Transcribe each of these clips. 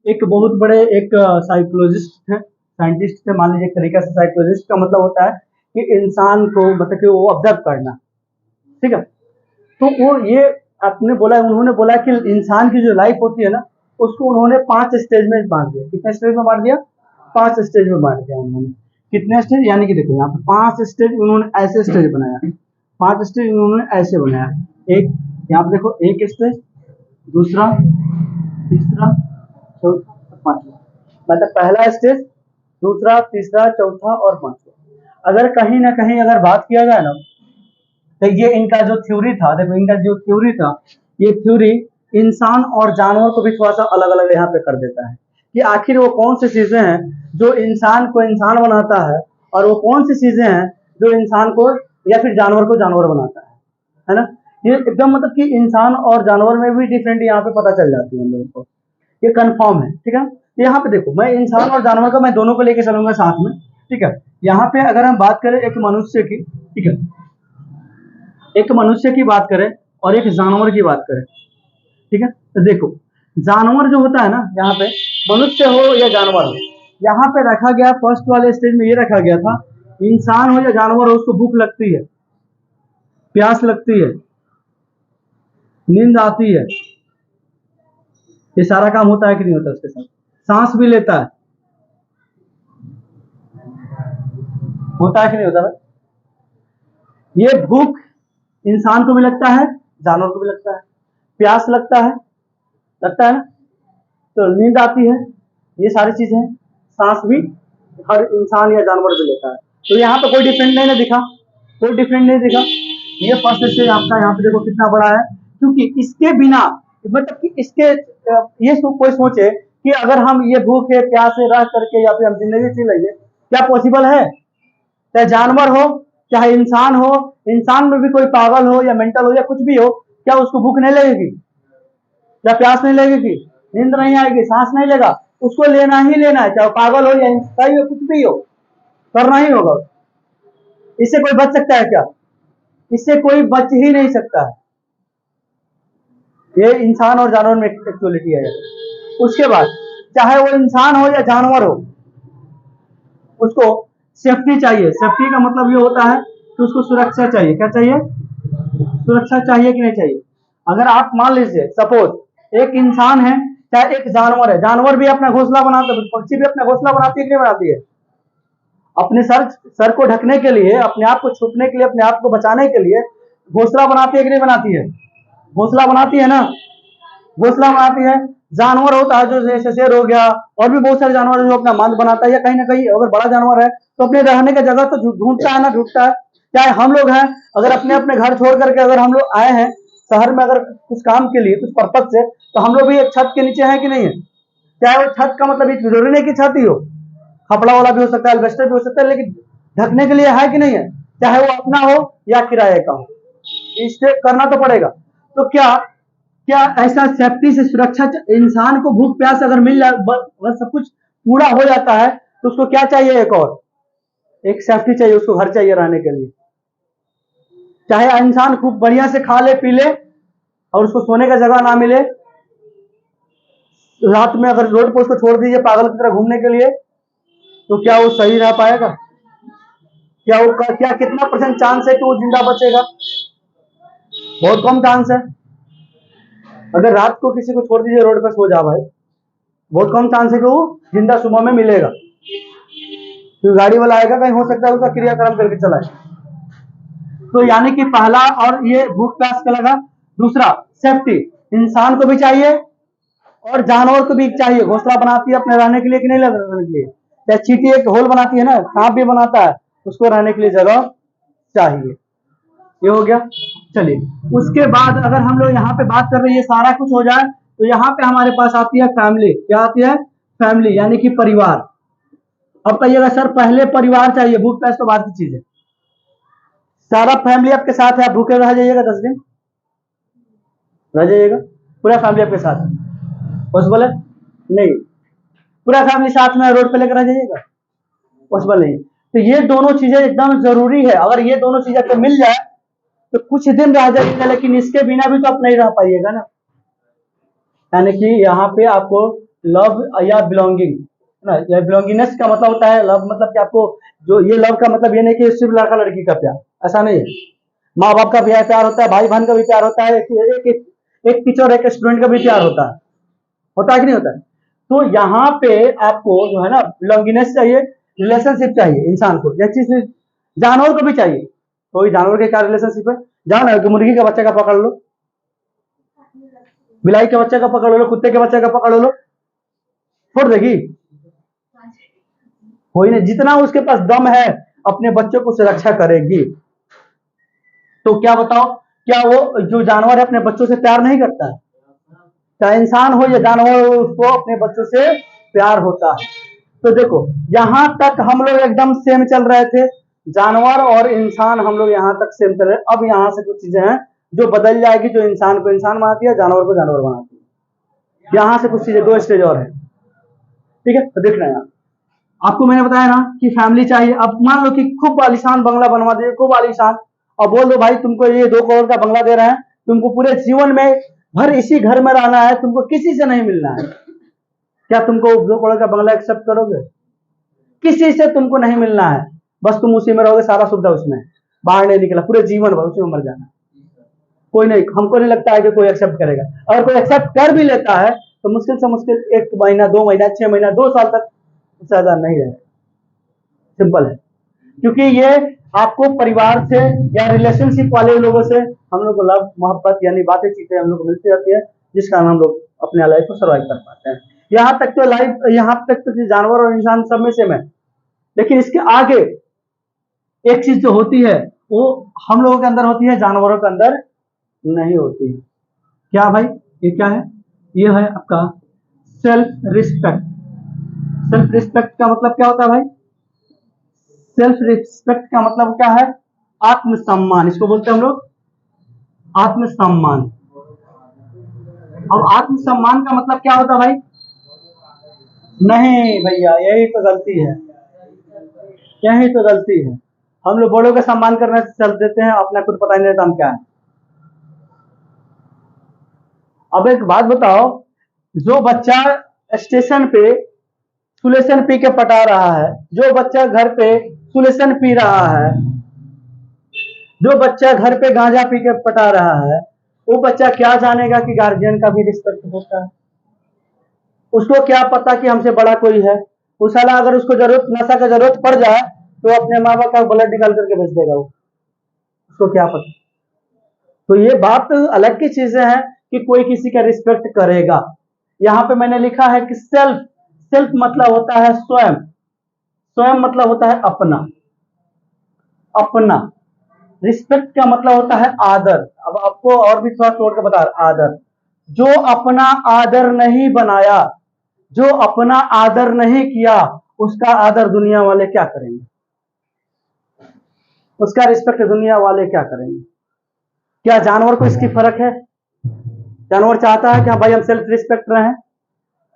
एक बहुत बड़े एक साइकोलॉजिस्ट थे, साइंटिस्ट थे, मान लीजिए एक तरीके से। साइकोलॉजिस्ट का मतलब होता है कि इंसान को मतलब कि वो ऑब्जर्व करना, ठीक है। तो वो ये आपने बोला, उन्होंने बोला कि इंसान की जो लाइफ होती है ना, उसको उन्होंने 5 स्टेज में बाँट दिया। कितने स्टेज में बाँट दिया? 5 स्टेज में बाँट दिया उन्होंने। कितने स्टेज? यानी कि देखो यहाँ पे 5 स्टेज उन्होंने ऐसे स्टेज बनाया, 5 स्टेज उन्होंने ऐसे बनाया। एक यहाँ पे देखो, एक स्टेज, दूसरा, तीसरा, चौथा और पाँचवा। मतलब पहला स्टेज, दूसरा, तीसरा, चौथा और पाँचवा। अगर कहीं न कहीं अगर बात किया जाए ना, तो ये इनका जो थ्योरी था, देखो इनका जो थ्योरी था, ये थ्योरी इंसान और जानवर को भी थोड़ा-सा अलग-अलग यहाँ पे कर देता है कि आखिर वो कौन सी चीज़ें हैं जो इंसान को इंसान बनाता है, और वो कौन सी चीज़ें हैं जो इंसान को या फिर जानवर को जानवर बनाता है ना? ये एकदम मतलब कि इंसान और जानवर में भी डिफरेंट यहाँ पे पता चल जाती है हम लोगों को, ये कन्फर्म है, ठीक है? यहाँ पे देखो, मैं इंसान और जानवर का मैं दोनों को लेके चलूँगा साथ में, ठीक है? यहाँ पे अगर हम बात करें एक मनुष्य की, ठीक है? एक मनुष्य की बात करें और एक जानवर की बात करें, ठीक है। तो देखो, जानवर जो होता है ना, यहाँ पे मनुष्य हो या जानवर हो, यहाँ पे रखा गया फर्स्ट वाले स्टेज में, ये रखा गया था, इंसान हो या जानवर हो उसको भूख लगती है, प्यास लगती है, नींद आती है, ये सारा काम होता है कि नहीं होता उसके साथ? सांस भी लेता है, होता है कि नहीं होता है? ये भूख इंसान को भी लगता है, जानवर को भी लगता है, प्यास लगता है ना, तो नींद आती है, ये सारी चीजें हैं। सांस भी हर इंसान या जानवर भी लेता है। तो यहाँ पे कोई डिफरेंट नहीं ना दिखा, कोई डिफरेंट नहीं दिखा। ये फर्स्ट स्टेज आपका यहाँ पे देखो कितना बड़ा है, क्योंकि इसके बिना मतलब कि इसके ये कोई सोचे कि अगर हम ये भूखे प्यासे रह करके या फिर हम जिंदगी जी लेंगे, क्या पॉसिबल है? चाहे जानवर हो, चाहे इंसान हो, इंसान में भी कोई पागल हो या मेंटल हो या कुछ भी हो, क्या उसको भूख नहीं लगेगी? क्या प्यास नहीं लगेगी? नींद नहीं आएगी? सांस नहीं लेगा? उसको लेना ही लेना है, चाहे पागल हो या इंसान हो, कुछ भी हो, करना ही होगा। इससे कोई बच सकता है क्या? इससे कोई बच ही नहीं सकता है। ये इंसान और जानवर में एक्चुअलिटी है। उसके बाद चाहे वो इंसान हो या जानवर हो, उसको सेफ्टी चाहिए। सेफ्टी का मतलब ये होता है कि उसको सुरक्षा चाहिए। क्या चाहिए? सुरक्षा चाहिए कि नहीं चाहिए? अगर आप मान लीजिए सपोज एक इंसान है, चाहे एक जानवर है, जानवर भी अपना घोंसला बनाता है, पक्षी भी अपना घोंसला बनाती है कि नहीं बनाती है? अपने सर को ढकने के लिए, अपने आप को छुपने के लिए, अपने आप को बचाने के लिए घोंसला बनाती है कि नहीं बनाती है? घोंसला बनाती है ना, घोंसला बनाती है। जानवर होता है जो जैसे शेर हो गया, और भी बहुत सारे जानवर जो अपना मंद बनाता है, या कहीं ना कहीं अगर बड़ा जानवर है तो अपने रहने की जगह तो ढूंढता है ना, ढूंढता है। चाहे हम लोग हैं, अगर अपने अपने घर छोड़ करके अगर हम लोग आए हैं शहर में, अगर कुछ काम के लिए, कुछ पर्पज से, तो हम लोग भी एक छत के नीचे हैं कि नहीं है? चाहे वो छत का मतलब जरूरी नहीं कि छत ही हो, खपड़ा वाला भी हो सकता है, एल्वेस्टर भी हो सकता है, लेकिन ढकने के लिए है कि नहीं है? चाहे वो अपना हो या किराए का हो, इससे करना तो पड़ेगा। तो क्या क्या ऐसा सेफ्टी से सुरक्षा, इंसान को भूख प्यास अगर मिल जाए, अगर सब कुछ पूरा हो जाता है, तो उसको क्या चाहिए? एक और एक सेफ्टी चाहिए, उसको घर चाहिए रहने के लिए। चाहे इंसान खूब बढ़िया से खा ले पी ले और उसको सोने का जगह ना मिले, रात में अगर रोड पर उसको छोड़ दीजिए पागल की तरह घूमने के लिए, तो क्या वो सही रह पाएगा? क्या कितना परसेंट चांस है कि वो जिंदा बचेगा? बहुत कम चांस है। अगर रात को किसी को छोड़ दीजिए रोड पर, सो जा भाई, बहुत कम चांस है कि वो जिंदा सुबह में मिलेगा, क्योंकि गाड़ी वाला आएगा, कहीं हो सकता है उसका क्रियाक्रम करके चलाए। तो यानी कि पहला और ये भूख प्यास का लगा। दूसरा सेफ्टी, इंसान को भी चाहिए और जानवर को भी चाहिए। घोंसला बनाती है अपने रहने के लिए कि नहीं रहने के लिए? चाहे चींटी एक होल बनाती है ना, सांप भी बनाता है, उसको रहने के लिए जगह चाहिए। ये हो गया। चलिए, उसके बाद अगर हम लोग यहाँ पे बात कर रहे हैं, ये सारा कुछ हो जाए, तो यहाँ पे हमारे पास आती है फैमिली। क्या आती है? फैमिली, यानी कि परिवार। अब कहिएगा सर पहले परिवार चाहिए, भूख प्यास तो बात की चीज है। सारा फैमिली आपके साथ है, आप भूखे रह जाइएगा 10 दिन, रह जाइएगा, पूरा फैमिली आपके साथ है, पॉसिबल है? नहीं। पूरा फैमिली साथ में रोड पे लेकर रह जाइएगा, पॉसिबल नहीं। तो ये दोनों चीजें एकदम जरूरी है। अगर ये दोनों चीजें आपको मिल जाए तो कुछ दिन रह जाइएगा, लेकिन इसके बिना भी तो आप नहीं रह पाइएगा ना। यानी कि यहाँ पे आपको लव या बिलोंगिंग ना, या बिलोंगिंगनेस का मतलब होता है लव, मतलब कि आपको जो ये लव का मतलब ये नहीं कि सिर्फ लड़का लड़की का प्यार, ऐसा नहीं है। माँ बाप का भी प्यार होता है, भाई बहन का भी प्यार होता है, एक टीचर और एक स्टूडेंट का भी प्यार होता है कि नहीं होता है। तो यहाँ पे आपको जो है ना बिलोंगिंगनेस चाहिए, रिलेशनशिप चाहिए इंसान को, यह चीज जानवर को भी चाहिए। कोई जानवर के क्या रिलेशनशिप है, जाओ ना कि मुर्गी के बच्चे का पकड़ लो, बिलाई के बच्चे का पकड़ लो, कुत्ते के बच्चे का पकड़ लो, छोड़ देगी कोई नहीं। जितना उसके पास दम है अपने बच्चों को सुरक्षा करेगी। तो क्या बताओ, क्या वो जो जानवर है अपने बच्चों से प्यार नहीं करता है? चाहे इंसान हो या जानवर हो, उसको अपने बच्चों से प्यार होता है। तो देखो यहां तक हम लोग एकदम सेम चल रहे थे, जानवर और इंसान हम लोग यहाँ तक सेम चल रहे। अब यहाँ से कुछ चीजें हैं जो बदल जाएगी, जो इंसान को इंसान बनाती है, जानवर को जानवर बनाती है। यहाँ से कुछ चीजें, दो स्टेज और है, ठीक है। तो देख रहे हैं आपको मैंने बताया ना कि फैमिली चाहिए। अब मान लो कि खूब आलीशान बंगला बनवा दे, खूब आलीशान, और बोल दो भाई तुमको ये 2 करोड़ का बंगला दे रहे हैं, तुमको पूरे जीवन में भर इसी घर में रहना है, तुमको किसी से नहीं मिलना है। क्या तुमको 2 करोड़ का बंगला एक्सेप्ट करोगे? किसी से तुमको नहीं मिलना है, बस तुम उसी में रहोगे, सारा सुविधा उसमें, बाहर नहीं निकला, पूरे जीवन भर उसी में मर जाना। कोई नहीं, हमको नहीं लगता है कि कोई एक्सेप्ट करेगा। अगर कोई एक्सेप्ट कर भी लेता है तो मुश्किल से मुश्किल 1 महीना, 2 महीना, 6 महीना, 2 साल तक, ज्यादा नहीं रहे। सिंपल है, क्योंकि ये आपको परिवार से या रिलेशनशिप वाले लोगों से हम लोग को लव मोहब्बत यानी बातें चीजें हम लोग को मिलती रहती है, जिस कारण हम लोग अपने लाइफ को सर्वाइव कर पाते हैं। यहाँ तक तो लाइफ, यहाँ तक तो जानवर और इंसान सब में सेम है, लेकिन इसके आगे एक चीज जो होती है वो हम लोगों के अंदर होती है, जानवरों के अंदर नहीं होती है। क्या भाई, ये क्या है? ये है आपका सेल्फ रिस्पेक्ट। सेल्फ रिस्पेक्ट का मतलब क्या होता है भाई? सेल्फ रिस्पेक्ट का मतलब क्या है? आत्मसम्मान, इसको बोलते हैं हम लोग आत्मसम्मान। और आत्मसम्मान का मतलब क्या होता है भाई? नहीं भैया, यही तो गलती है, यही तो गलती है। हम लोग बड़ों का सम्मान करने से चल देते हैं, अपना खुद पता नहीं रहता हम क्या है। अब एक बात बताओ, जो बच्चा स्टेशन पे सुलेशन पी के पटा रहा है, जो बच्चा घर पे सुलेशन पी रहा है, जो बच्चा घर पे गांजा पी के पटा रहा है, वो बच्चा क्या जानेगा कि गार्जियन का भी रिस्पेक्ट होता है? उसको क्या पता कि हमसे बड़ा कोई है? उस साला अगर उसको जरूरत, नशा का जरूरत पड़ जाए तो अपने माँ बाप का ब्लड निकाल करके भेज देगा वो, उसको क्या पता। तो ये बात अलग की चीजें हैं कि कोई किसी का रिस्पेक्ट करेगा। यहाँ पे मैंने लिखा है कि सेल्फ, सेल्फ मतलब होता है स्वयं, स्वयं मतलब होता है अपना, अपना। रिस्पेक्ट का मतलब होता है आदर। अब आपको और भी थोड़ा तोड़ के बता रहा, आदर, जो अपना आदर नहीं बनाया, जो अपना आदर नहीं किया, उसका आदर दुनिया वाले क्या करेंगे? उसका रिस्पेक्ट दुनिया वाले क्या करेंगे? क्या जानवर को इसकी फर्क है? जानवर चाहता है कि हाँ भाई हम सेल्फ रिस्पेक्ट रहे,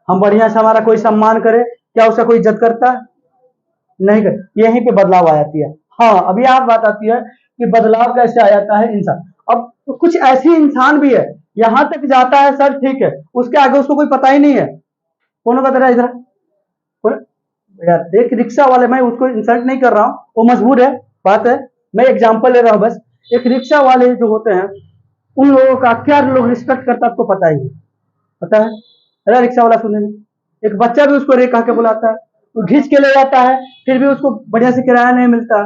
हम बढ़िया से हमारा कोई सम्मान करे, क्या उसका कोई इज्जत करता है? नहीं कर। यहीं पे बदलाव आ जाती है। हाँ, अभी आप बात आती है कि बदलाव कैसे आ जाता है इंसान। अब तो कुछ ऐसे इंसान भी है, यहां तक जाता है सर ठीक है, उसके आगे उसको कोई पता ही नहीं है। कौन बता रहा है इधर? यार एक रिक्शा वाले, मैं उसको इंसल्ट नहीं कर रहा हूँ, वो मजबूर है, बात है, मैं एग्जाम्पल ले रहा हूँ बस। एक रिक्शा वाले जो होते हैं उन लोगों का क्या लोग रिस्पेक्ट करता है आपको पता ही है, पता है? अरे रिक्शा वाला सुने, एक बच्चा भी उसको रे कह के बुलाता है, वो घींच के ले जाता है, फिर भी उसको बढ़िया से किराया नहीं मिलता है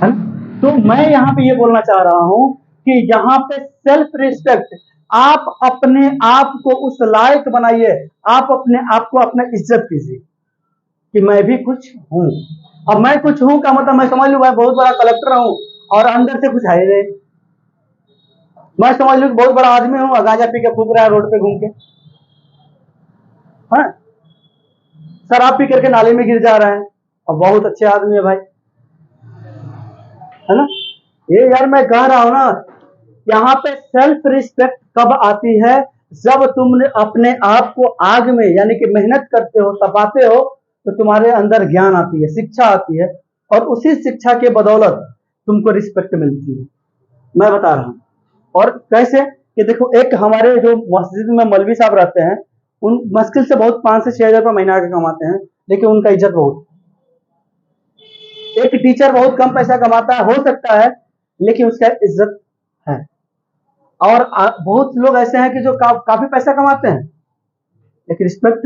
ना। तो मैं यहाँ पे ये बोलना चाह रहा हूँ कि यहाँ पे सेल्फ रिस्पेक्ट, आप अपने आप को उस लायक बनाइए, आप अपने आप को अपना इज्जत कीजिए कि मैं भी कुछ हूँ। अब मैं कुछ हूँ का मतलब मैं समझ लू मैं बहुत बड़ा कलेक्टर हूँ और अंदर से कुछ है ही नहीं। मैं समझ लू बहुत बड़ा आदमी हूँ और गांजा पी के फूक रहा है रोड पे घूम के, हाँ, शराब पी करके नाले में गिर जा रहे हैं और बहुत अच्छे आदमी है भाई, है ना। ये यार मैं कह रहा हूं ना, यहाँ पे सेल्फ रिस्पेक्ट कब आती है? जब तुमने अपने आप को आग में यानी कि मेहनत करते हो, तपाते हो, तो तुम्हारे अंदर ज्ञान आती है, शिक्षा आती है, और उसी शिक्षा के बदौलत तुमको रिस्पेक्ट मिलती है। मैं बता रहा हूं। और कैसे? कि देखो एक हमारे जो मस्जिद में मौलवी साहब रहते हैं, उन मुश्किल से बहुत 5 से 6 हज़ार रुपये महीना के कमाते हैं, लेकिन उनका इज्जत बहुत। एक टीचर बहुत कम पैसा कमाता है, हो सकता है, लेकिन उसका इज्जत है। और बहुत लोग ऐसे हैं कि जो काफी पैसा कमाते हैं, लेकिन रिस्पेक्ट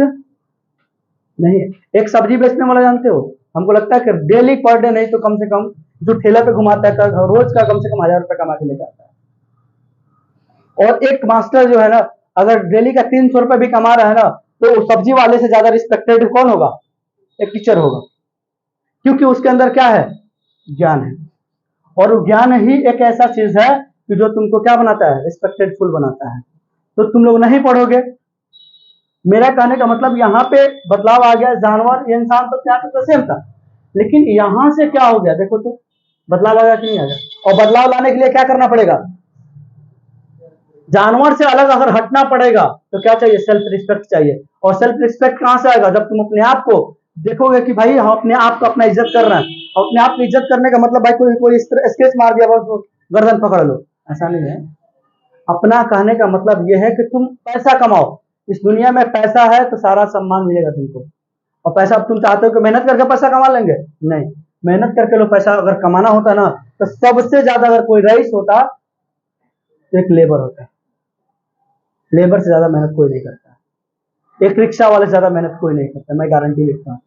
नहीं है। एक सब्जी बेचने वाला जानते हो, हमको लगता है कि डेली पर डे नहीं तो कम से कम जो ठेला पे घुमाता है रोज का कम से कम 1,000 रुपये कमा के लेकर आता है। और एक मास्टर जो है ना, अगर डेली का 300 रुपये भी कमा रहा है ना, तो सब्जी वाले से ज्यादा रिस्पेक्टेड कौन होगा? एक टीचर होगा, क्योंकि उसके अंदर क्या है? ज्ञान है। और ज्ञान ही एक ऐसा चीज है कि जो तुमको क्या बनाता है? रिस्पेक्टेडफुल बनाता है। तो तुम लोग नहीं पढ़ोगे। मेरा कहने का मतलब यहाँ पे बदलाव आ गया। जानवर इंसान तो क्या तो सेम था, लेकिन यहां से क्या हो गया देखो तो, बदलाव आ गया कि नहीं आ गया? और बदलाव लाने के लिए क्या करना पड़ेगा? जानवर से अलग अगर हटना पड़ेगा तो क्या चाहिए? सेल्फ रिस्पेक्ट चाहिए। और सेल्फ रिस्पेक्ट कहां से आएगा? जब तुम अपने आप को देखोगे कि भाई हम अपने आप को अपना इज्जत कर रहे हैं। अपने आप की इज्जत करने का मतलब भाई कोई स्केच मार दिया बस गर्दन पकड़ लो, ऐसा नहीं है। अपना कहने का मतलब यह है कि तुम पैसा कमाओ। इस दुनिया में पैसा है तो सारा सम्मान मिलेगा तुमको। और पैसा अब तुम चाहते हो कि मेहनत करके पैसा कमा लेंगे? नहीं, मेहनत करके लो पैसा अगर कमाना होता ना, तो सबसे ज्यादा अगर कोई रईस होता तो एक लेबर होता है। लेबर से ज्यादा मेहनत कोई नहीं करता। एक रिक्शा वाले से ज्यादा मेहनत कोई नहीं करता, मैं गारंटी देता हूँ।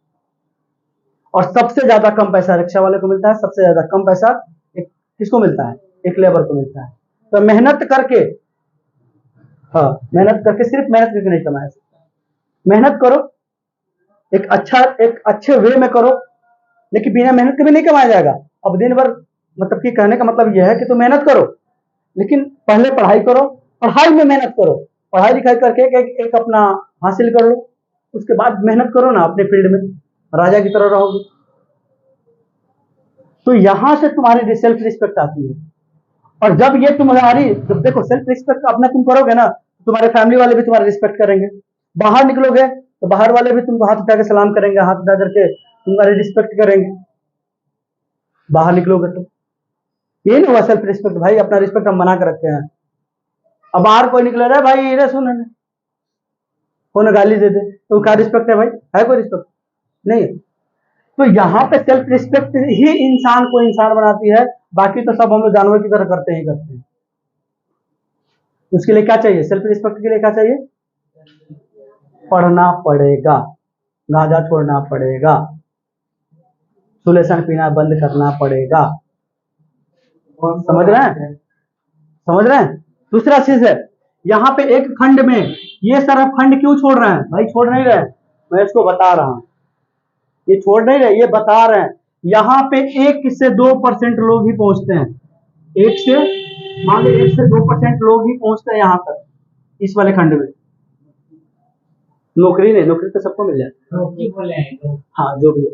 और सबसे ज्यादा कम पैसा रिक्शा वाले को मिलता है, सबसे ज्यादा कम पैसा एक किसको मिलता है? एक लेबर को मिलता है। तो मेहनत करके, हाँ मेहनत करके, सिर्फ मेहनत करके नहीं कमाया सकता। मेहनत करो, एक अच्छे वे में करो, लेकिन बिना मेहनत के भी नहीं कमाया जाएगा। अब दिन भर मतलब कि कहने का मतलब यह है कि तुम मेहनत करो, लेकिन पहले पढ़ाई करो, पढ़ाई में मेहनत करो, पढ़ाई लिखाई करके एक अपना हासिल कर लो, उसके बाद मेहनत करो ना अपने फील्ड में, राजा की तरह रहोगे। तो यहां से तुम्हारी सेल्फ रिस्पेक्ट आती है। और जब ये तुम्हारी, जब देखो सेल्फ रिस्पेक्ट अपना तुम करोगे ना, तुम्हारे फैमिली वाले भी तुम्हारी रिस्पेक्ट करेंगे। बाहर निकलोगे तो बाहर वाले भी तुमको हाथ उठा के सलाम करेंगे, हाथ उठा करके तुम्हारी रिस्पेक्ट करेंगे। बाहर निकलोगे तो ये नहीं हुआ सेल्फ रिस्पेक्ट, भाई अपना रिस्पेक्ट हम बना के रखते हैं। अब बाहर कोई निकले रहा है भाई, ये सुन कौन गाली दे दे तो क्या रिस्पेक्ट है भाई? है कोई रिस्पेक्ट? नहीं। तो यहाँ पे सेल्फ रिस्पेक्ट ही इंसान को इंसान बनाती है। बाकी तो सब हम लोग जानवर की तरह करते ही करते हैं। उसके लिए क्या चाहिए? सेल्फ रिस्पेक्ट के लिए क्या चाहिए? पढ़ना पड़ेगा, गांजा छोड़ना पड़ेगा, सुलेसन पीना बंद करना पड़ेगा। समझ रहे हैं? समझ रहे हैं? दूसरा चीज है, यहाँ पे एक खंड में ये सारा खंड क्यों छोड़ रहे हैं भाई? छोड़ नहीं रहे, मैं इसको बता रहा हूं। ये छोड़ नहीं रहे, ये बता रहे हैं। यहाँ पे 1 से 2% लोग ही पहुंचते हैं। मान लो 1 से 2% लोग ही पहुंचते हैं यहाँ तक, इस वाले खंड में। नौकरी नहीं, नौकरी तो सबको मिल जाए, हाँ जो भी है।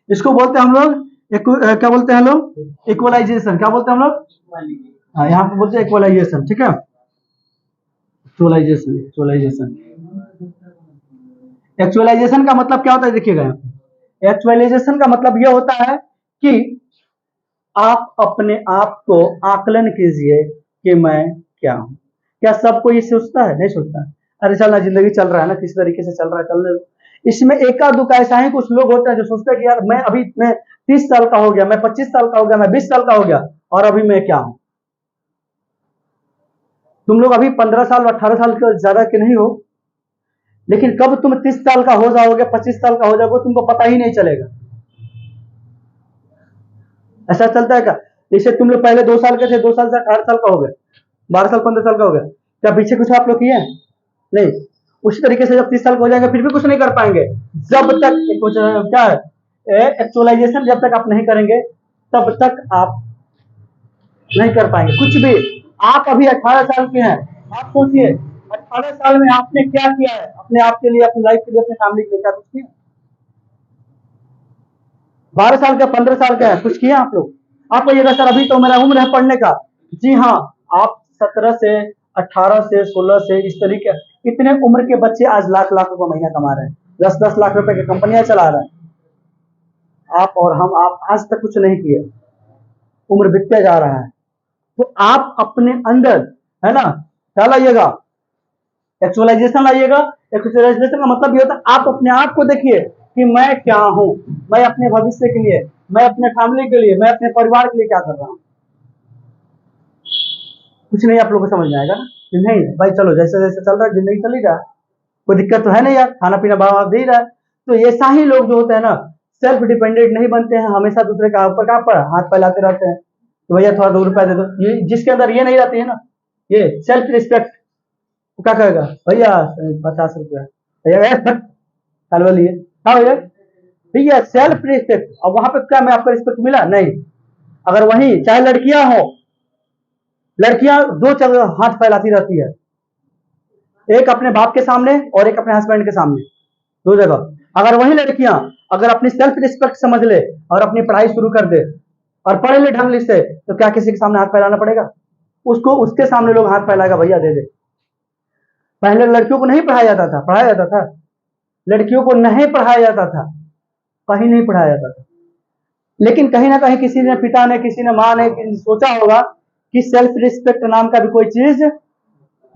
इसको बोलते हैं हम लोग क्या बोलते हैं हम लोग? इक्वलाइजेशन। क्या बोलते हैं हम लोग? हाँ, यहाँ पे बोलते हैं इक्वलाइजेशन। ठीक है, एक्चुअलाइजेशन। एक्चुअलाइजेशन, एक्चुअलाइजेशन का मतलब क्या होता है? देखिएगा यहाँ पे, एक्चुअलाइजेशन का मतलब यह होता है कि आप अपने आप को आकलन कीजिए कि मैं क्या हूं। क्या सबको ये सोचता है? नहीं सोचता है। अरे चल ना, जिंदगी चल रहा है ना, किस तरीके से चल रहा है चलने दो। इसमें एका दुका ऐसा ही कुछ लोग होते हैं जो सोचते हैं कि यार मैं 30 साल का हो गया, मैं 25 साल का हो गया, मैं 20 साल का हो गया, और अभी मैं क्या हूं। तुम लोग अभी 15 साल 18 साल के ज्यादा के नहीं हो, लेकिन कब तुम 30 साल का हो जाओगे, 25 साल का हो जाओगे, तुमको पता ही नहीं चलेगा। ऐसा चलता है क्या? जैसे तुम लोग पहले 2 साल के थे, 2 साल से 18 साल का हो गए, 12 साल 15 साल का हो गया, क्या पीछे कुछ आप लोग किए? नहीं। उसी तरीके से जब 30 साल का हो जाएंगे फिर भी कुछ नहीं कर पाएंगे। जब तक कुछ क्या है, एक्चुअलाइजेशन जब तक आप नहीं करेंगे तब तक आप नहीं कर पाएंगे कुछ भी। आप अभी 18 साल के हैं, आप सोचिए 18 साल में आपने क्या किया है अपने आप के लिए, अपनी लाइफ के लिए, अपनी फैमिली के लिए? क्या कुछ किया? 12 साल का 15 साल का है, कुछ किया आप लोग? आपको ये सर अभी तो मेरा उम्र है पढ़ने का। जी हाँ, आप 17 से 18 से 16 से इस तरीके, इतने उम्र के बच्चे आज लाख लाख रुपए महीना कमा रहे हैं, 10-10 लाख रुपए की कंपनियां चला रहे हैं। आप और हम, आप आज तक कुछ नहीं किए, उम्र बीतते जा रहा है। तो आप अपने अंदर, है ना, क्या लाइएगा? एक्चुअलाइजेशन लाइएगा। एक्चुअलाइजेशन का मतलब ये होता है आप अपने आप को देखिए कि मैं क्या हूं, मैं अपने भविष्य के लिए, मैं अपने फैमिली के लिए, मैं अपने परिवार के लिए क्या कर रहा हूं। कुछ नहीं आप लोगों को समझ में आएगा ना कि नहीं भाई चलो जैसे जैसे चल रहा है जिंदगी चली रहा है, कोई दिक्कत तो है नहीं यार, खाना पीना बाबा दे ही रहा है। तो ऐसा ही लोग जो होते हैं ना सेल्फ डिपेंडेंट नहीं बनते हैं, हमेशा दूसरे का ऊपर का पर हाथ फैलाते रहते हैं तो भैया थोड़ा 2 रुपया दे दो। ये जिसके अंदर ये नहीं रहती है ना, ये सेल्फ रिस्पेक्ट, क्या कहेगा भैया 50 रुपया भैया हलवा लिए, हाँ भैया भैया सेल्फ रिस्पेक्ट। और वहां पे क्या मैं आपका रिस्पेक्ट मिला? नहीं। अगर वही चाहे लड़कियां हो, लड़कियां दो जगह हाथ फैलाती रहती है, एक अपने बाप के सामने और एक अपने हस्बैंड के सामने, दो जगह। अगर वही लड़कियां अगर अपनी सेल्फ रिस्पेक्ट समझ ले और अपनी पढ़ाई शुरू कर दे और पढ़ ले ढंग से, तो क्या किसी के सामने हाथ फैलाना पड़ेगा उसको? उसके सामने लोग हाथ फैलाएगा भैया दे दे। पहले लड़कियों को नहीं पढ़ाया जाता था, पढ़ाया जाता था? लड़कियों को नहीं पढ़ाया जाता था, कहीं नहीं पढ़ाया जाता था। लेकिन कहीं ना कहीं किसी ने, पिता ने, किसी ने, माँ ने सोचा होगा कि सेल्फ रिस्पेक्ट नाम का भी कोई चीज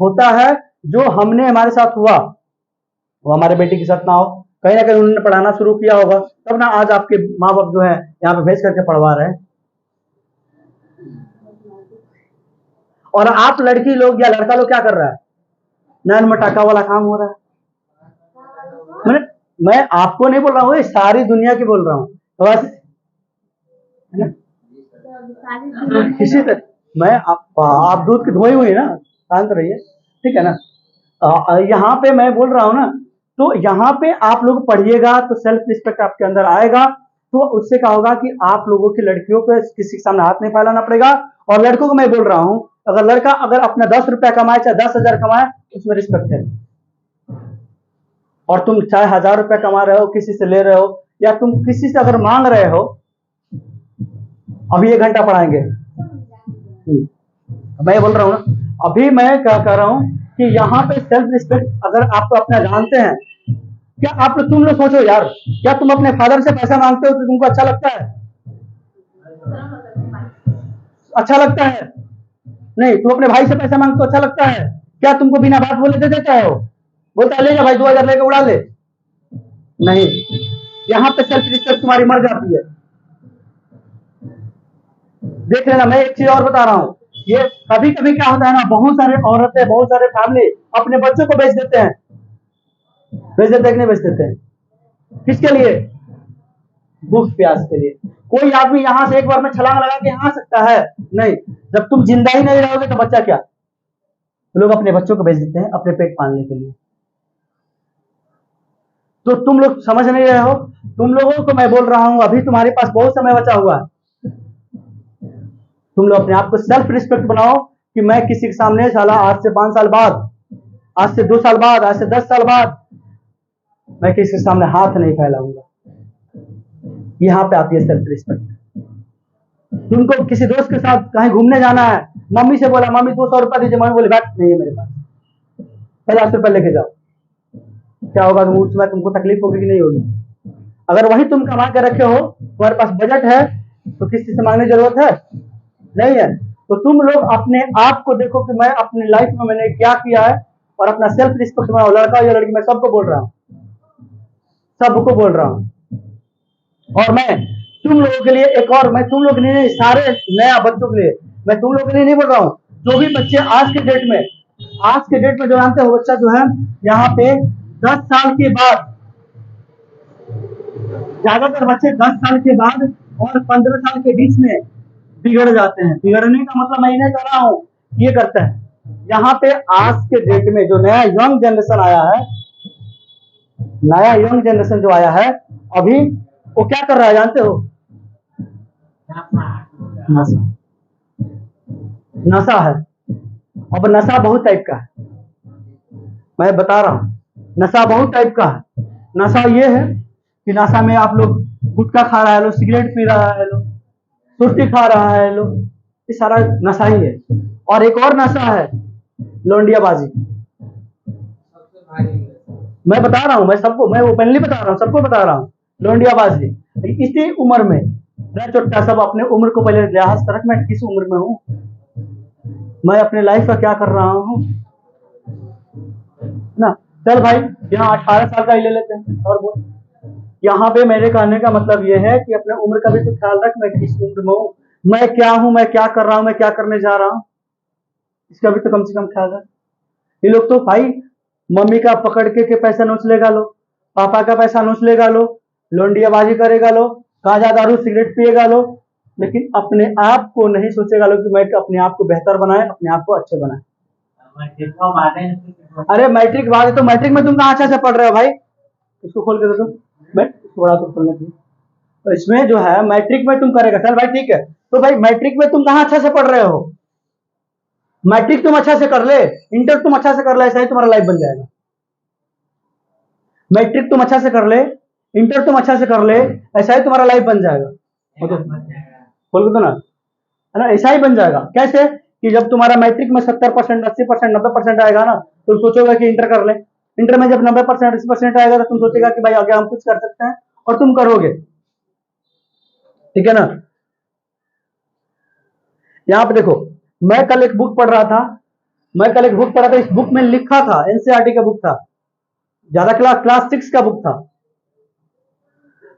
होता है। जो हमने हमारे साथ हुआ वो हमारे बेटी के साथ ना हो, कहीं ना कहीं उन्होंने पढ़ाना शुरू किया होगा, तब ना आज आपके माँ बाप जो है यहाँ पे भेज करके पढ़वा रहे हैं। और आप लड़की लोग या लड़का लोग क्या कर रहा है? नैन मटाका वाला काम हो रहा है। मैं आपको नहीं बोल रहा हूँ, सारी दुनिया की बोल रहा हूँ। तो बस किसी तरह मैं आप दूध की धोई हुई ना, शांत रहिए, ठीक है ना। यहाँ पे मैं बोल रहा हूँ ना, तो यहाँ पे आप लोग पढ़िएगा तो सेल्फ रिस्पेक्ट आपके अंदर आएगा। तो उससे क्या होगा कि आप लोगों की लड़कियों को किसी के सामने हाथ नहीं फैलाना पड़ेगा। और लड़कों को मैं बोल रहा हूँ, अगर लड़का अगर अपना 10 रुपया कमाए चाहे 10,000 कमाए, उसमें रिस्पेक्ट है। और तुम चाहे 1,000 रुपया कमा रहे हो, किसी से ले रहे हो, या तुम किसी से अगर मांग रहे हो, अभी 1 घंटा पढ़ाएंगे, मैं बोल रहा हूँ ना, अभी मैं क्या कर रहा हूँ कि यहाँ पे सेल्फ रिस्पेक्ट अगर आप अपना जानते हैं, क्या आप तुम लोग सोचो यार, क्या तुम अपने फादर से पैसा मांगते हो तो तुमको अच्छा लगता है? अच्छा लगता है? नहीं। तुम अपने भाई से पैसा मांगते हो अच्छा लगता है? क्या तुमको बिना बात बोले दे देता है? वो बोलता है ले जा भाई 2,000 लेके उड़ा ले? नहीं। यहाँ पे सेल्फ रिस्पेक्ट तुम्हारी मर जाती है। देख लेना, मैं एक चीज और बता रहा हूँ, ये कभी कभी क्या होता है ना, बहुत सारे औरतें, बहुत सारे फैमिली अपने बच्चों को बेच देते हैं। बेच देते हैं, नहीं बेच देते हैं? किसके लिए? भूख प्यास के लिए। कोई आदमी यहाँ से एक बार में छलांग लगा के आ सकता है? नहीं। जब तुम जिंदा ही नहीं रहोगे तो बच्चा क्या? तो लोग अपने बच्चों को बेच देते हैं अपने पेट पालने के लिए। तो तुम लोग समझ नहीं रहे हो। तुम लोगों को मैं बोल रहा हूं, अभी तुम्हारे पास बहुत समय बचा हुआ है। तुम लोग अपने आप को सेल्फ रिस्पेक्ट बनाओ कि मैं किसी के सामने साला आज से 5 साल बाद, आज से 2 साल बाद, आज से 10 साल बाद मैं किसी के सामने हाथ नहीं फैलाऊंगा। यहाँ पे आती है सेल्फ रिस्पेक्ट। तुमको किसी दोस्त के साथ कहीं घूमने जाना है, मम्मी से बोला मम्मी 200 रुपया दीजिए, मम्मी बोली बैठ नहीं है मेरे पास, 50 रुपया लेके जाओ। क्या होगा? तुम उस समय तुमको तकलीफ होगी कि नहीं होगी? अगर वही तुम कमा के रखे हो, तुम्हारे पास बजट है, तो किसी से मांगने की जरूरत है? नहीं है। तो तुम लोग अपने आप को देखो कि मैं अपनी लाइफ में मैंने क्या किया है, और अपना सेल्फ रिस्पेक्ट बनाओ। लड़का या लड़की, मैं सबको बोल रहा हूँ, सबको बोल रहा हूँ। और मैं तुम लोगों के लिए एक और, मैं तुम लोग नहीं, सारे नया बच्चों के लिए, मैं तुम लोगों के लिए नहीं बोल रहा हूँ। जो भी बच्चे आज के डेट में जो जानते हो, बच्चा जो है यहाँ पे 10 साल के बाद, ज्यादातर बच्चे 10 साल के बाद और 15 साल के बीच में बिगड़ जाते हैं। बिगड़ने का मतलब मैं नहीं कह रहा हूँ ये करता है। यहाँ पे आज के डेट में जो नया यंग जनरेशन आया है, नया यंग जनरेशन जो आया है अभी, वो क्या कर रहा है जानते हो? नशा। नशा है। अब नशा बहुत टाइप का है, मैं बता रहा हूँ, नशा बहुत टाइप का है। नशा ये है कि नशा में आप लोग गुटखा खा रहा है, लोग सिगरेट पी रहा है, लोग सुर्ती खा रहा है, लोग, ये सारा नशा ही है। और एक और नशा है लौंडियाबाजी। मैं बता रहा हूँ, मैं सबको, मैं ओपनली बता रहा हूँ, सबको बता रहा हूँ, लौंडियाबाजी। इसी उम्र में मैं चुट्टा सब अपने उम्र को पहले लिहाज तरक, मैं किस उम्र में हूँ, मैं अपने लाइफ का क्या कर रहा हूँ, ना। चल भाई यहाँ 18 साल का ही ले लेते हैं और बोल। यहाँ पे मेरे कहने का मतलब ये है कि अपने उम्र का भी तो ख्याल रख, मैं किस उम्र में हूँ, मैं क्या हूँ, मैं क्या कर रहा हूँ, मैं क्या करने जा रहा हूँ, इसका भी तो कम से कम ख्याल रख। ये लोग तो भाई मम्मी का पकड़ के पैसा नोच लेगा लो, पापा का पैसा नोच लेगा लो, लोंडियाबाजी करेगा लो, गांजा दारू सिगरेट पिएगा लो, लेकिन अपने आप को नहीं सोचेगा लो कि मैं अपने आप को बेहतर बनाए, अपने आप को अच्छे बनाए। अरे मैट्रिक बाद है तो मैट्रिक में तुम कहाँ अच्छा से पढ़ रहे हो भाई, इसको खोल के देखो, मैं थोड़ा तो खोलना चाहिए। तो इसमें जो है मैट्रिक में तुम करेगा, चल भाई ठीक है, तो भाई मैट्रिक में तुम कहाँ अच्छा से पढ़ रहे हो, मैट्रिक तुम अच्छा से कर ले, इंटर तुम अच्छा से कर ले, ऐसा ही तुम्हारा लाइफ बन जाएगा। मैट्रिक तुम अच्छा से कर ले, इंटर तुम अच्छा से कर ले, ऐसा ही तुम्हारा लाइफ बन जाएगा। बोल तो ना, है ना, ऐसा ही बन जाएगा। कैसे कि जब तुम्हारा मैट्रिक में 70%, 80%, 90% आएगा ना, तुम सोचोगे कि इंटर कर ले, इंटर में जब 90%, 80% आएगा तो तुम सोचेगा कि भाई आगे हम कुछ कर सकते हैं, और तुम करोगे। ठीक है ना। यहाँ पे देखो, मैं कल एक बुक पढ़ रहा था, इस बुक में लिखा था, एनसीईआरटी का बुक था, ज्यादा क्लास 6 का बुक था।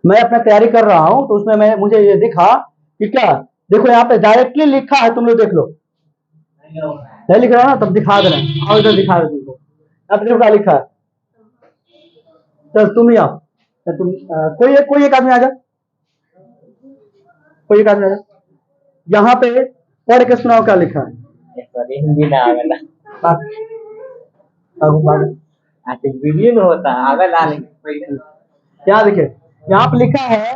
मैं अपना तैयारी कर रहा हूं तो उसमें मैं मुझे ये दिखा कि क्या, देखो यहाँ पे डायरेक्टली लिखा है, तुम लोग देख लो, नहीं लिख रहा ना तब दिखा दे रहे हैं, और इधर दिखा रहे तुमको, यहाँ पे देखो क्या लिखा है। चल तुम ही आओ, तुम कोई एक आदमी आ जा, कोई एक आदमी आ जा, यहाँ पे पढ़ के सुनाओ क्या लिखा है। हिंदी ना आवेला बात- बात- आते वीडियो में होता आवेला क्या लिखे, यहाँ पे लिखा है,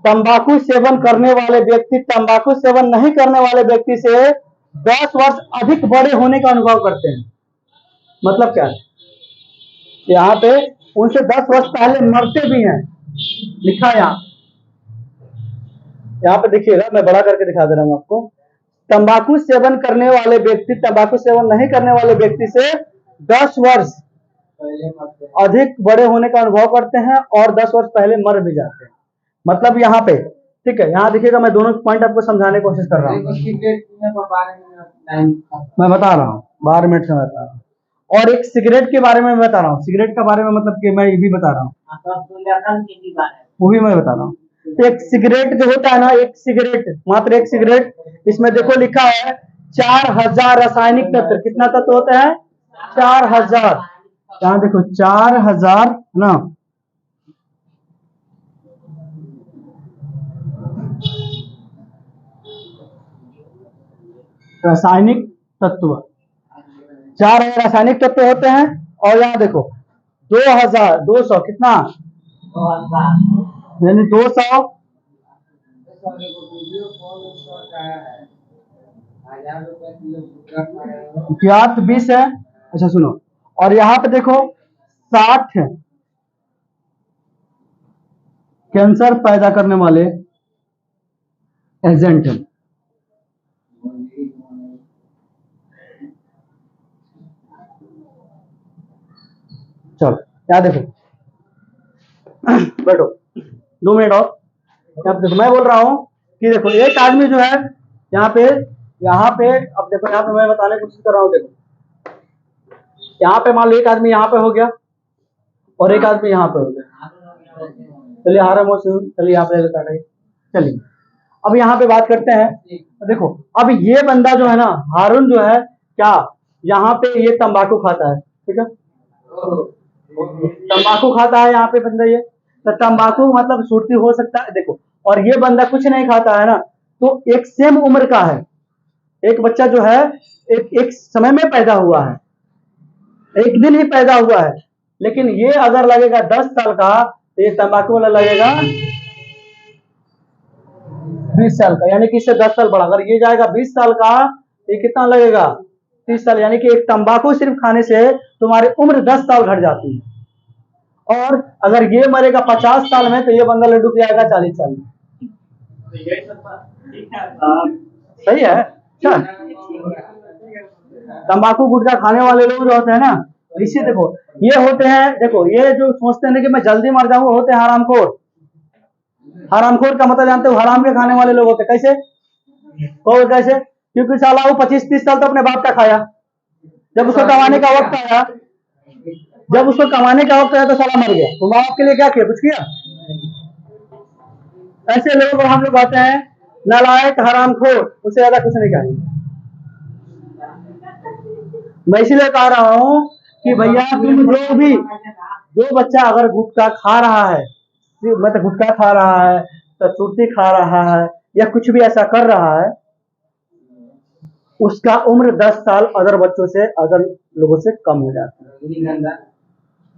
तंबाकू सेवन करने वाले व्यक्ति तंबाकू सेवन नहीं करने वाले व्यक्ति से 10 वर्ष अधिक बड़े होने का अनुभव करते हैं। मतलब क्या है, यहाँ पे उनसे 10 वर्ष पहले मरते भी हैं, लिखा है यहाँ पे देखिएगा, मैं बड़ा करके दिखा दे रहा हूँ आपको। तंबाकू सेवन करने वाले व्यक्ति तंबाकू सेवन नहीं करने वाले व्यक्ति से 10 वर्ष अधिक बड़े होने का अनुभव करते हैं और 10 वर्ष पहले मर भी जाते हैं। मतलब यहाँ पे ठीक है, यहाँ देखिएगा, मैं दोनों पॉइंट आपको समझाने की कोशिश कर रहा हूँ, मैं बता रहा हूँ 12 मिनट से बता रहा हूँ, और एक सिगरेट के बारे में बता रहा हूँ, सिगरेट के बारे में मतलब कि मैं ये भी बता रहा हूँ, वो भी मैं बता रहा हूँ। एक सिगरेट जो होता है ना, एक सिगरेट, मात्र एक सिगरेट, इसमें देखो लिखा है 4000 रासायनिक तत्व, कितना तत्व होता है, 4000, यहाँ देखो 4000 ना, रासायनिक तत्व, 4000 रासायनिक तत्व होते हैं, और यहाँ देखो 2200 कितना, यानी 200 ज्ञात 20 है। अच्छा सुनो, और यहाँ पे देखो 60 कैंसर पैदा करने वाले एजेंट हैं। चलो यहाँ देखो, बैठो 2 मिनट और, यहाँ पे देखो मैं बोल रहा हूँ कि देखो एक आदमी जो है यहाँ पे, अब देखो यहाँ पे मैं बताने की कोशिश कर रहा हूँ, देखो यहाँ पे मान लो एक आदमी यहाँ पे हो गया और एक आदमी यहाँ पे हो गया, चलिए चलिए यहाँ पे चलिए, अब यहाँ पे बात करते हैं। देखो अब ये बंदा जो है ना, हारून जो है क्या, यहाँ पे ये तंबाकू खाता है, ठीक है, तंबाकू खाता है यहाँ पे बंदा, ये तो तंबाकू मतलब सुर्ती हो सकता है, देखो, और ये बंदा कुछ नहीं खाता है ना, तो एक सेम उम्र का है, एक बच्चा जो है एक समय में पैदा हुआ है, एक दिन ही पैदा हुआ है, लेकिन ये अगर लगेगा 10 साल का तो ये तंबाकू वाला लगेगा 20 साल का, यानी कि इससे 10 साल बड़ा, अगर ये जाएगा 20 साल का तो ये कितना लगेगा, 30 साल, यानी कि एक तंबाकू सिर्फ खाने से तुम्हारी उम्र 10 साल घट जाती है। और अगर ये मरेगा 50 साल में तो ये बंदा लड्डू जाएगा 40 साल में। सही है, अच्छा, तंबाकू गुटखा खाने वाले लोग जो होते हैं ना, इसी देखो ये होते हैं, देखो ये जो सोचते हैं कि मैं जल्दी मर जाऊंगा, होते हैं हरामखोर। हरामखोर का मतलब जानते हो, हराम के खाने वाले लोग होते हैं। कैसे कहो, कैसे, क्योंकि साला वो 25-30 साल तो अपने बाप का खाया, जब उसको कमाने का वक्त आया जब उसको कमाने का वक्त आया तो साला मर गया। तो माँ बाप के लिए क्या किया, कुछ किया? ऐसे लोगों को हम लोग कहते हैं नालायक, हरामखोर, उससे ज्यादा कुछ नहीं कहेंगे। मैं इसीलिए कह रहा हूँ कि भैया तुम जो बच्चा अगर गुटखा खा रहा है, मतलब गुटखा खा रहा है, तो सुर्ती खा रहा है, या कुछ भी ऐसा कर रहा है, उसका उम्र 10 साल अदर बच्चों से, अदर लोगों से कम हो जाता है।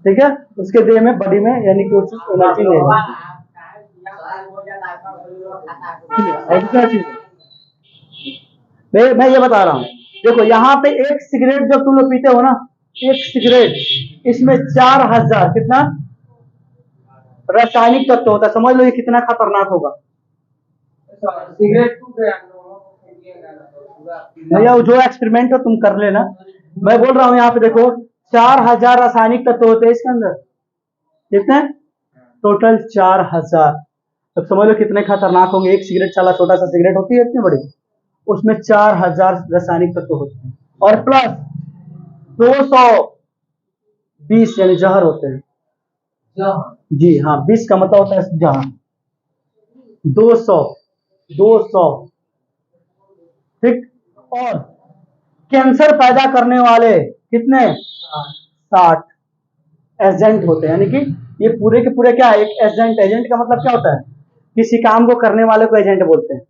ठीक है, उसके देह में, बॉडी में, यानी कि उस एनर्जी नहीं होती। ऐसा चीज मैं ये बता रहा हूँ। देखो यहाँ पे एक सिगरेट जब तुम लोग पीते हो ना, एक सिगरेट, इसमें 4000 कितना रासायनिक तत्व होता है। समझ लो ये कितना खतरनाक होगा। भैया जो एक्सपेरिमेंट हो तुम कर लेना, मैं बोल रहा हूँ यहाँ पे देखो 4000 रासायनिक तत्व होते हैं इसके अंदर। कितने टोटल? 4000। तब समझ लो कितने खतरनाक होंगे। एक सिगरेट, साला छोटा सा सिगरेट होती है इतनी बड़ी, उसमें 4000 रासायनिक तत्व होते हैं, और प्लस 220 यानी जहर होते हैं। जी हाँ, 20 का मतलब होता है जहर। 200 ठीक। और कैंसर पैदा करने वाले कितने? 60 एजेंट होते हैं। यानी कि ये पूरे के पूरे क्या है, एक एजेंट। एजेंट का मतलब क्या होता है? किसी काम को करने वाले को एजेंट बोलते हैं।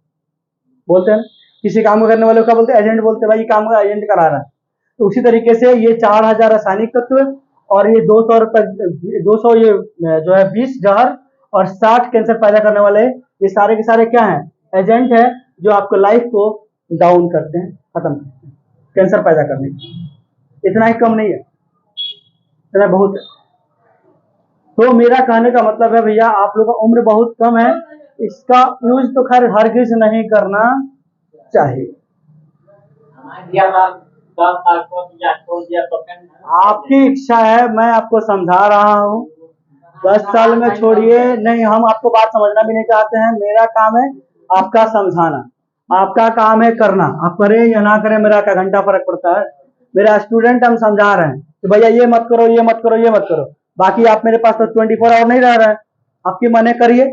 किसी काम को करने वाले को क्या बोलते हैं? एजेंट बोलते हैं। भाई ये काम का एजेंट करा रहा है। तो उसी तरीके से ये 4000 रासायनिक तत्व, और ये 200 200 ये जो है 20 जहर, और 60 कैंसर पैदा करने वाले, ये सारे के सारे क्या है? एजेंट है, जो आपको लाइफ को डाउन करते हैं, खत्म करते हैं, कैंसर पैदा करने के। इतना ही कम नहीं है, इतना बहुत है। तो मेरा कहने का मतलब है भैया, आप लोग का उम्र बहुत कम है, इसका यूज तो खैर हरगिज नहीं करना चाहिए। आपकी इच्छा है, मैं आपको समझा रहा हूँ। 10 साल में छोड़िए, नहीं, हम आपको बात समझना भी नहीं चाहते हैं। मेरा काम है आपका समझाना, आपका काम है करना। आप करें या ना करें, मेरा क्या घंटा फर्क पड़ता है। मेरा स्टूडेंट, हम समझा रहे हैं कि भैया ये मत करो, ये मत करो, ये मत करो। बाकी आप मेरे पास तो 24 आवर नहीं रह रहे हैं, आपकी मने करिए।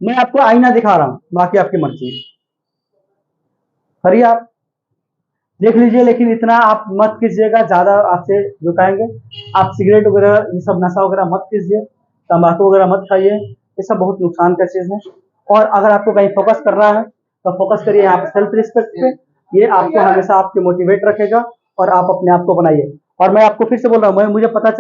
मैं आपको आईना दिखा रहा हूँ, बाकी आपकी मर्जी है, करिए आप, देख लीजिए। लेकिन इतना आप मत कीजिएगा, ज्यादा आपसे झुकाएंगे। आप सिगरेट वगैरह, ये सब नशा वगैरह मत कीजिए, तंबाकू वगैरह मत खाइए, ये सब बहुत नुकसान का चीज है। और अगर आपको कहीं फोकस करना है तो फोकस करिए यहाँ पे सेल्फ रिस्पेक्ट पे। ये आपको हमेशा आपके मोटिवेट रखेगा, और आप अपने आप को बनाइए। और मैं आपको फिर से बोल रहा हूँ, मुझे पता चला